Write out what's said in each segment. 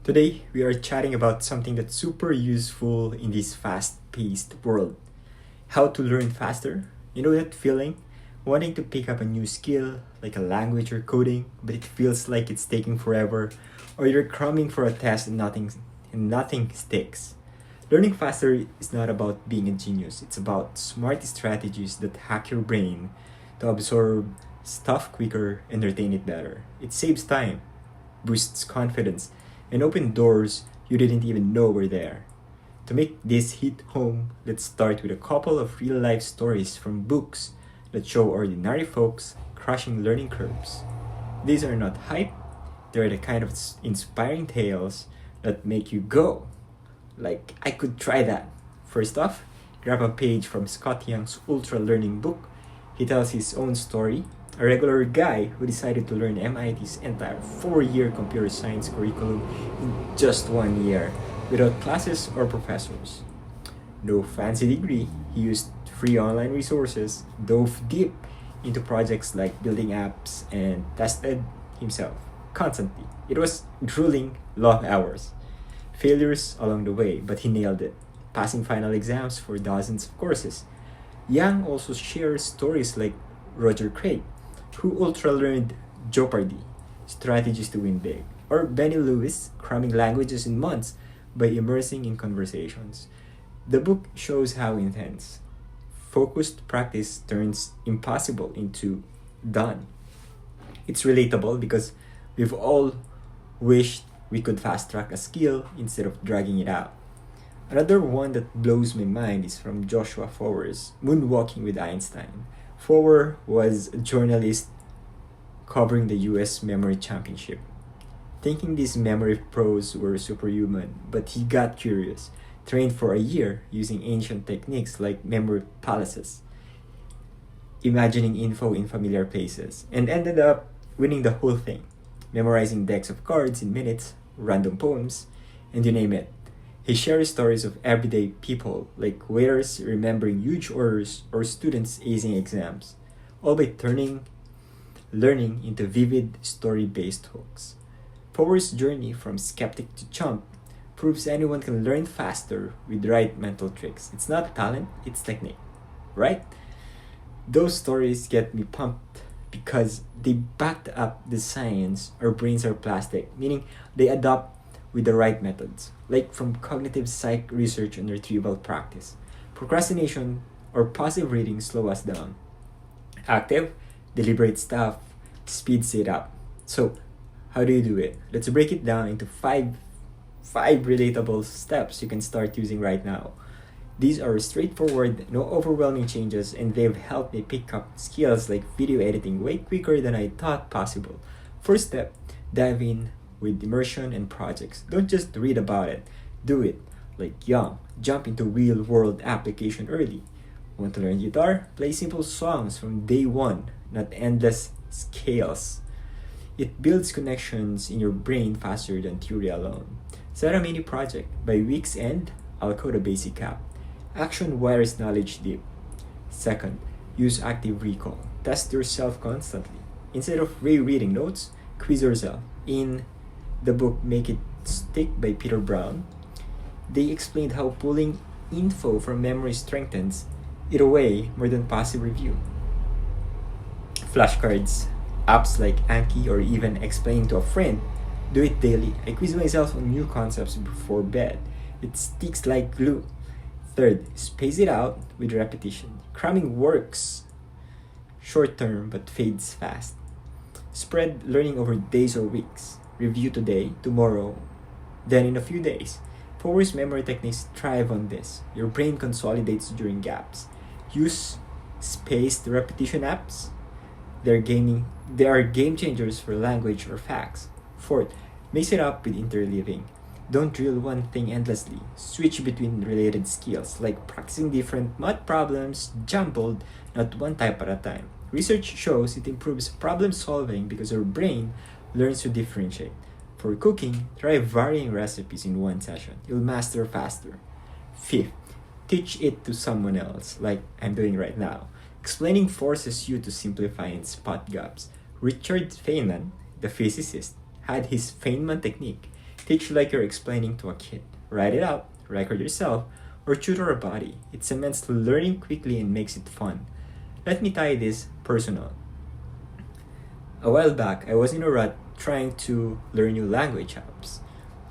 Today, we are chatting about something that's super useful in this fast paced world: how to learn faster. You know that feeling? Wanting to pick up a new skill, like a language or coding, but it feels like it's taking forever, or you're cramming for a test and nothing sticks. Learning faster is not about being a genius, it's about smart strategies that hack your brain to absorb stuff quicker and retain it better. It saves time, boosts confidence, and opens doors you didn't even know were there. To make this hit home, let's start with a couple of real life stories from books that show ordinary folks crushing learning curves. These are not hype, they're the kind of inspiring tales that make you go, like, I could try that. First off, grab a page from Scott Young's Ultralearning book. He tells his own story: a regular guy who decided to learn MIT's entire 4-year computer science curriculum in just 1 year, without classes or professors. No fancy degree, he used free online resources, dove deep into projects like building apps, and tested himself constantly. It was grueling long hours, failures along the way, but he nailed it, passing final exams for dozens of courses. Yang also shares stories like Roger Craig, who ultra learned Jeopardy, strategies to win big, or Benny Lewis, cramming languages in months by immersing in conversations. The book shows how intense, focused practice turns impossible into done. It's relatable because we've all wished we could fast track a skill instead of dragging it out. Another one that blows my mind is from Joshua Fower's Moonwalking with Einstein. Fower was a journalist covering the US Memory Championship, thinking these memory pros were superhuman, but he got curious, trained for a year using ancient techniques like memory palaces, imagining info in familiar places, and ended up winning the whole thing, memorizing decks of cards in minutes, random poems, and you name it. He shares stories of everyday people, like waiters remembering huge orders or students acing exams, all by turning learning into vivid story-based hooks. Power's journey from skeptic to chump proves anyone can learn faster with the right mental tricks. It's not talent, it's technique, right? Those stories get me pumped because they backed up the science. Our brains are plastic, meaning they adapt with the right methods, like from cognitive psych research and retrieval practice. Procrastination or passive reading slow us down. Active, deliberate stuff speeds it up. So, how do you do it? Let's break it down into five relatable steps you can start using right now. These are straightforward, no overwhelming changes, and they've helped me pick up skills like video editing way quicker than I thought possible. First step, dive in with immersion and projects. Don't just read about it, do it. Like Young, jump into real world application early. Want to learn guitar? Play simple songs from day one, not endless scales. It builds connections in your brain faster than theory alone. Set a mini project. By week's end, I'll code a basic app. Action wires knowledge deep. Second, use active recall. Test yourself constantly. Instead of rereading notes, quiz yourself. In the book Make It Stick by Peter Brown, they explained how pulling info from memory strengthens it away more than passive review. Flashcards, apps like Anki, or even explaining to a friend, do it daily. I quiz myself on new concepts before bed. It sticks like glue. Third, space it out with repetition. Cramming works short term but fades fast. Spread learning over days or weeks. Review today, tomorrow, then in a few days. Power's memory techniques thrive on this. Your brain consolidates during gaps. Use spaced repetition apps. They are game changers for language or facts. Fourth, mix it up with interleaving. Don't drill one thing endlessly. Switch between related skills, like practicing different math problems jumbled, not one type at a time. Research shows it improves problem solving because our brain learns to differentiate. For cooking, try varying recipes in one session. You'll master faster. Fifth, teach it to someone else, like I'm doing right now. Explaining forces you to simplify and spot gaps. Richard Feynman, the physicist, had his Feynman technique. Teach like you're explaining to a kid. Write it out, record yourself, or tutor a body. It cements learning quickly and makes it fun. Let me tie this personal. A while back, I was in a rut trying to learn new language apps.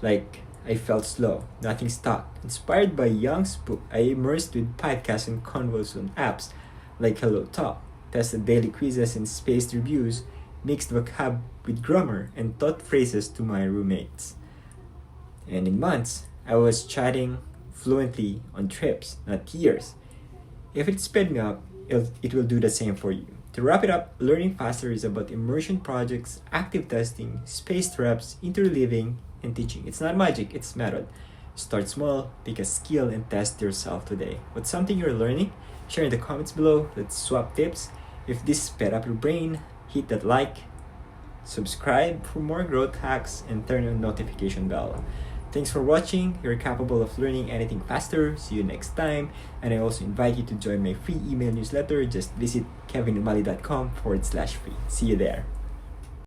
Like, I felt slow, nothing stuck. Inspired by Young's book, I immersed with podcasts and convos on apps like Hello Talk, tested daily quizzes and spaced reviews, mixed vocab with grammar, and taught phrases to my roommates. And in months, I was chatting fluently on trips, not years. If it sped me up, it will do the same for you. To wrap it up, learning faster is about immersion projects, active testing, spaced reps, interleaving, and teaching. It's not magic, it's method. Start small, pick a skill, and test yourself today. What's something you're learning? Share in the comments below. Let's swap tips. If this sped up your brain, hit that like, subscribe for more growth hacks, and turn on notification bell. Thanks for watching. You're capable of learning anything faster. See you next time. And I also invite you to join my free email newsletter. Just visit kevinumali.com/free. See you there.